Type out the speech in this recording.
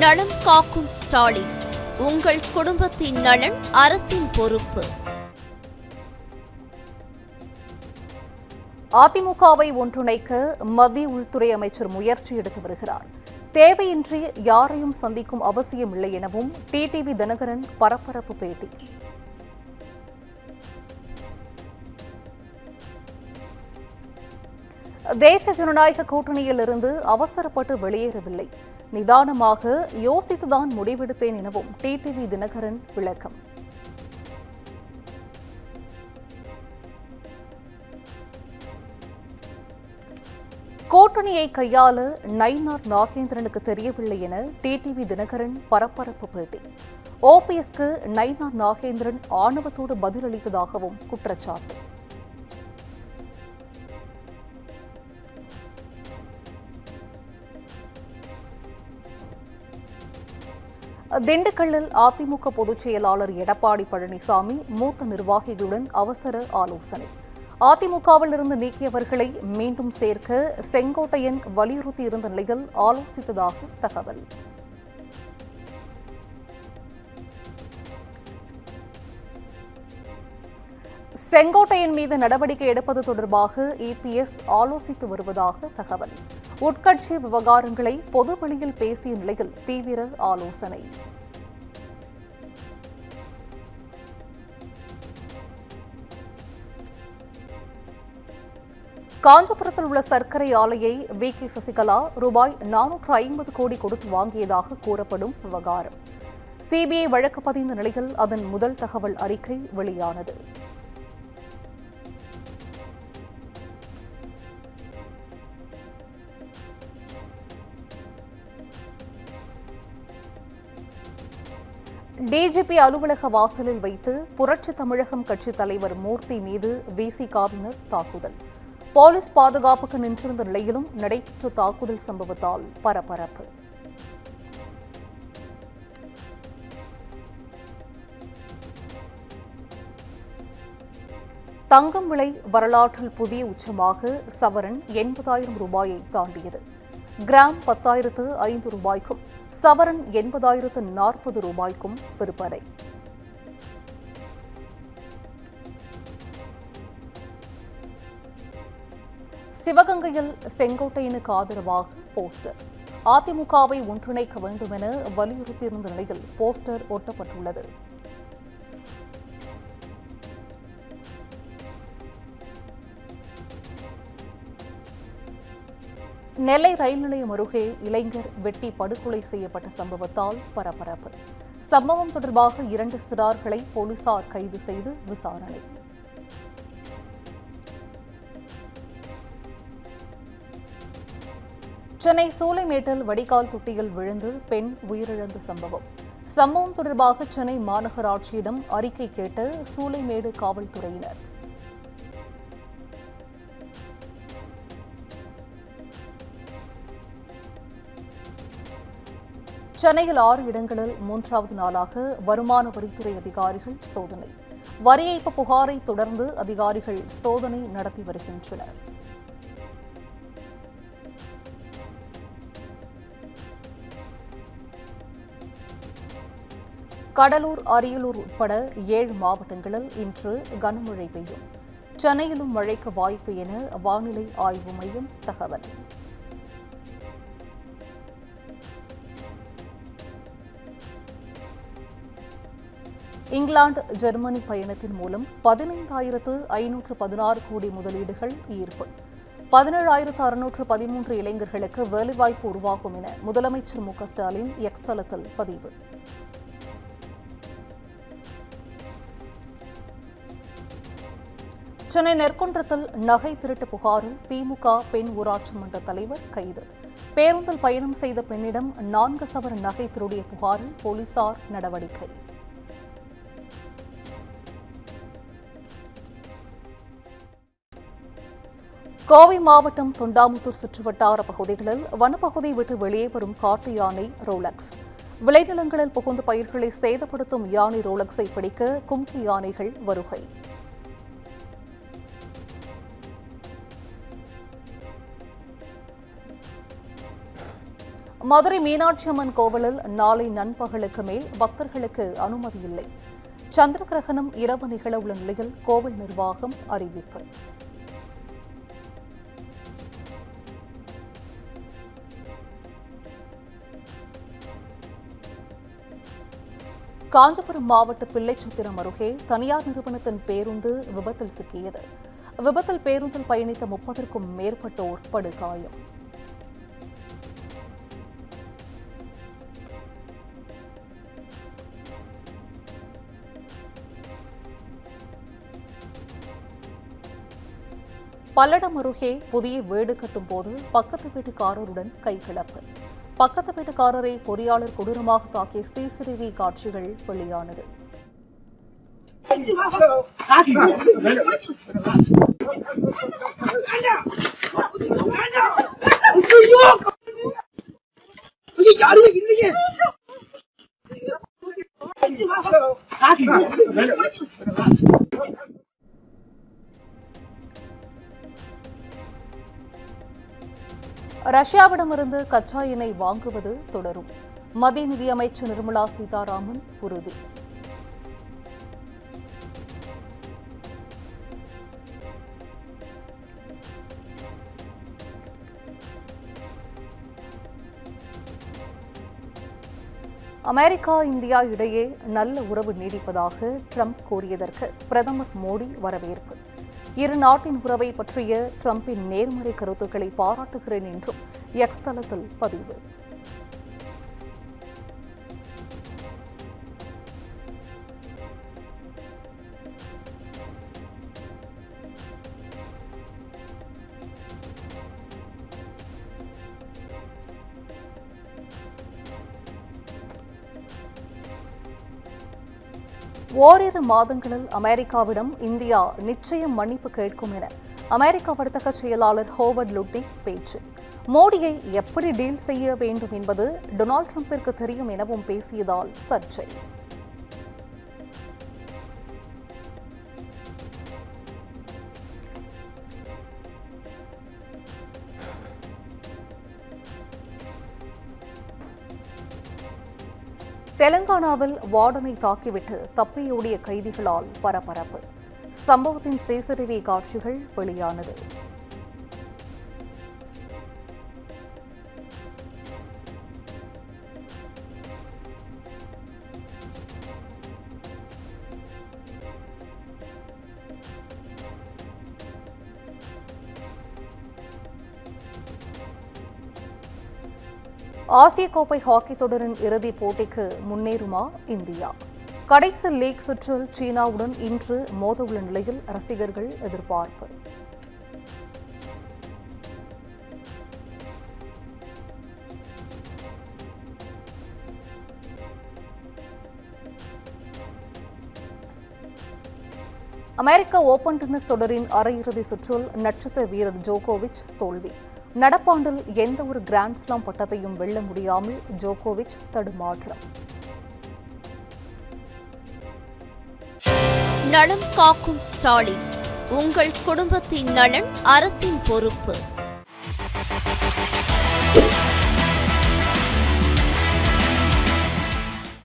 நலம் காக்கும் ஸ்டாலின். உங்கள் குடும்பத்தின் நலன் அரசின் பொறுப்பு. அதிமுகவை ஒன்றிணைக்க மத்திய உள்துறை அமைச்சர் முயற்சி எடுத்து வருகிறார். தேவையின்றி யாரையும் சந்திக்கும் அவசியம் இல்லை எனவும் டிடிவி தினகரன் பரபரப்பு பேட்டி. தேசிய ஜனநாயக கூட்டணியில் இருந்து அவசரப்பட்டு வெளியேறவில்லை, நிதானமாக யோசித்துதான் முடிவெடுத்தேன் எனவும் டிடிவி தினகரன் விளக்கம். கூட்டணியை கையாள நயினார் நாகேந்திரனுக்கு தெரியவில்லை என டிடிவி தினகரன் பரபரப்பு பேட்டி. ஓபிஎஸ்க்கு நயினார் நாகேந்திரன் ஆணவத்தோடு பதிலளித்ததாகவும் குற்றச்சாட்டு. திண்டுக்கல்லில் அதிமுக பொதுச் செயலாளர் எடப்பாடி பழனிசாமி மூத்த நிர்வாகிகளுடன் அவசர ஆலோசனை. அதிமுகவில் இருந்து நீக்கியவர்களை மீண்டும் சேர்க்க செங்கோட்டையன் வலியுறுத்தியிருந்த நிலையில் ஆலோசித்ததாக தகவல். செங்கோட்டையன் மீது நடவடிக்கை எடுப்பது தொடர்பாக இபிஎஸ் ஆலோசித்து வருவதாக தகவல். உட்கட்சி விவகாரங்களை பொதுவெளியில் பேசிய நிலையில் தீவிர ஆலோசனை. காஞ்சிபுரத்தில் உள்ள சர்க்கரை ஆலையை வி.கே. சசிகலா ரூபாய் 450 கோடி கொடுத்து வாங்கியதாக கூறப்படும் விவகாரம். சிபிஐ வழக்கு பதிந்த நிலையில் அதன் முதல் தகவல் அறிக்கை வெளியானது. டிஜிபி அலுவலக வாசலில் வைத்து புரட்சி தமிழகம் கட்சித் தலைவர் மூர்த்தி மீது விசிகாவினர் தாக்குதல். போலீஸ் பாதுகாப்புக்கு நின்றிருந்த நிலையிலும் நடைபெற்ற தாக்குதல் சம்பவத்தால் பரபரப்பு. தங்கம் விலை வரலாற்றில் புதிய உச்சமாக சவரன் 80,000 ரூபாயை தாண்டியது. கிராம் 10,005 ரூபாய்க்கும் சவரன் 80,040 ரூபாய்க்கும் விற்பனை. சிவகங்கையில் செங்கோட்டையனுக்கு ஆதரவாக போஸ்டர். அதிமுகவை ஒன்றிணைக்க வேண்டும் என வலியுறுத்தியிருந்த நிலையில் போஸ்டர் ஒட்டப்பட்டுள்ளது. நெல்லை ரயில் நிலையம் அருகே இளைஞர் வெட்டி படுகொலை செய்யப்பட்ட சம்பவத்தால் பரபரப்பு. சம்பவம் தொடர்பாக 2 சிறார்களை போலீசார் கைது செய்து விசாரணை. சென்னை சூளைமேட்டில் வடிகால் தொட்டியில் விழுந்து பெண் உயிரிழந்த சம்பவம் தொடர்பாக சென்னை மாநகராட்சியிடம் அறிக்கை கேட்ட சூளைமேடு காவல்துறையினர். சென்னையில் 6 இடங்களில் 3வது நாளாக வருமான வரித்துறை அதிகாரிகள் சோதனை. வரி ஏய்ப்பு புகாரை தொடர்ந்து அதிகாரிகள் சோதனை நடத்தி வருகின்றனர். கடலூர், அரியலூர் உட்பட 7 மாவட்டங்களில் இன்று கனமழை பெய்யும். சென்னையிலும் மழைக்கு வாய்ப்பு என வானிலை ஆய்வு மையம் தகவல். இங்கிலாந்து, ஜெர்மனி பயணத்தின் மூலம் 15,516 கோடி முதலீடுகள் ஈர்ப்பு. 17,613 இளைஞர்களுக்கு வேலைவாய்ப்பு உருவாகும் என முதலமைச்சர் மு.க. ஸ்டாலின் எக்ஸ் தளத்தில் பதிவு. சென்னை நெற்குன்றத்தில் நகை திருட்டு புகாரில் திமுக பெண் ஊராட்சி மன்ற தலைவர் கைது. பேருந்தில் பயணம் செய்த பெண்ணிடம் 4 சவரன் நகை திருடிய புகாரில் போலீசார் நடவடிக்கை. கோவை மாவட்டம் தொண்டாமுத்தூர் சுற்றுவட்டார பகுதிகளில் வனப்பகுதியை விட்டு வெளியே வரும் காட்டு யானை ரோலக்ஸ். விளைநிலங்களில் புகுந்து பயிர்களை சேதப்படுத்தும் யானை ரோலக்ஸை பிடிக்க கும்கி யானைகள் வருகை. மதுரை மீனாட்சி அம்மன் கோவிலில் நாளை நண்பகலுக்கு மேல் பக்தர்களுக்கு அனுமதி இல்லை. சந்திர கிரகணம் இரவு நிகழவுள்ள நிலையில் கோவில் நிர்வாகம் அறிவிப்பு. காஞ்சிபுரம் மாவட்ட பிள்ளைச்சத்திரம் அருகே தனியார் நிறுவனத்தின் பேருந்து விபத்தில் சிக்கியது. விபத்தில் பேருந்தில் பயணித்த 30க்கும் மேற்பட்டோர் படுகாயம். பல்லடம் அருகே புதிய வீடு கட்டும் போது பக்கத்து வீட்டுக்காரருடன் கைகலப்பு. பக்கத்து வீட்டுக்காரரை பொறியாளர் கொடூரமாக தாக்கிய சிசிடிவி காட்சிகள் வெளியானது. ரஷ்யாவிடமிருந்து கச்சா எண்ணெய் வாங்குவது தொடரும். மத்திய நிதியமைச்சர் நிர்மலா சீதாராமன் உறுதி. அமெரிக்கா இந்தியா இடையே நல்ல உறவு நீடிப்பதாக ட்ரம்ப் கூறியதற்கு பிரதமர் மோடி வரவேற்பு. இரு நாட்டின் உறவை பற்றிய ட்ரம்பின் நேர்மறை கருத்துக்களை பாராட்டுகிறேன் என்றும் எக்ஸ் தளத்தில் பதிவு. ஓரிரு மாதங்களில் அமெரிக்காவிடம் இந்தியா நிச்சயம் மன்னிப்பு கேட்கும் என அமெரிக்க வர்த்தக செயலாளர் ஹோவர்ட் லுட்னிக் பேச்சு. மோடியை எப்படி டீல் செய்ய வேண்டும் என்பது டொனால்டு டிரம்பிற்கு தெரியும் எனவும் பேசியதால் சர்ச்சை. தெலங்கானாவில் வார்டனை தாக்கிவிட்டு தப்பியோடிய கைதிகளால் பரபரப்பு. சம்பவத்தின் சிசிடிவி காட்சிகள் வெளியானது. ஆசிய கோப்பை ஹாக்கி தொடரின் இறுதிப் போட்டிக்கு முன்னேறுமா இந்தியா? கடைசி லீக் சுற்றில் சீனாவுடன் இன்று மோதவுள்ள நிலையில் ரசிகர்கள் எதிர்பார்ப்பு. அமெரிக்க ஓபன் டென்னிஸ் தொடரின் அரையிறுதி சுற்றில் நட்சத்திர வீரர் ஜோகோவிச் தோல்வி. நடப்பாண்டில் எந்த ஒரு கிராண்ட்ஸ்லாம் பட்டத்தையும் வெல்ல முடியாமல் ஜோகோவிச் தடுமாற்றம். நலம் காக்கும் ஸ்டாலின், உங்கள் குடும்பத்தின் நலன் அரசின் பொறுப்பு.